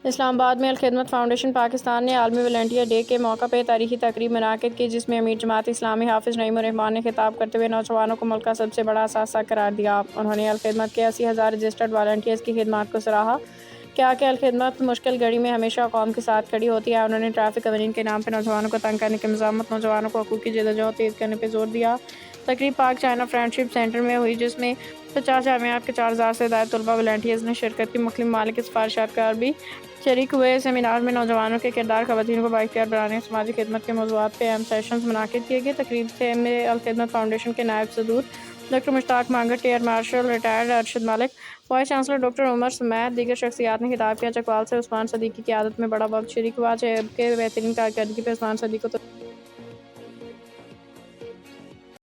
اسلام آباد میں الخدمت فاؤنڈیشن پاکستان نے عالمی والنٹیئر ڈے کے موقع پر تاریخی تقریب منعقد کی، جس میں امیر جماعت اسلامی حافظ نعیم الرحمان نے خطاب کرتے ہوئے نوجوانوں کو ملک کا سب سے بڑا اثاثہ قرار دیا۔ انہوں نے الخدمت کے 80,000 رجسٹرڈ والنٹیئرز کی خدمات کو سراہا۔ کہا کہ الخدمت مشکل گھڑی میں ہمیشہ قوم کے ساتھ کھڑی ہوتی ہے۔ انہوں نے ٹریفک قوانین کے نام پر نوجوانوں کو تنگ کرنے کی مذمت، نوجوانوں کو حقوق کی جدوجہد تیز کرنے پر زور دیا۔ تقریب پاک چائنا فرینڈشپ سینٹر میں ہوئی، جس میں 50 جامعات کے 4,000 سے زائد طلباء والنٹیئرز نے شرکت کی۔ مختلف ممالک کے سفارشات کار بھی شریک ہوئے۔ سیمینار میں نوجوانوں کے کردار، خواتین کو بااختیار بنانے، سماجی خدمت کے موضوعات پر اہم سیشنز منعقد کیے گئے۔ تقریب میں الخدمت فاؤنڈیشن کے نائب صدور ڈاکٹر مشتاق Mangat, air marshal retired Arshad Malik, vice chancellor doctor عمر سمیت دیگر شخصیات نے خطاب کیا۔ چکوال سے عثمان صدیقی کی قیادت میں بڑا وفد شریک ہوا، جبکہ بہترین کارکردگی پر عثمان صدیقی کو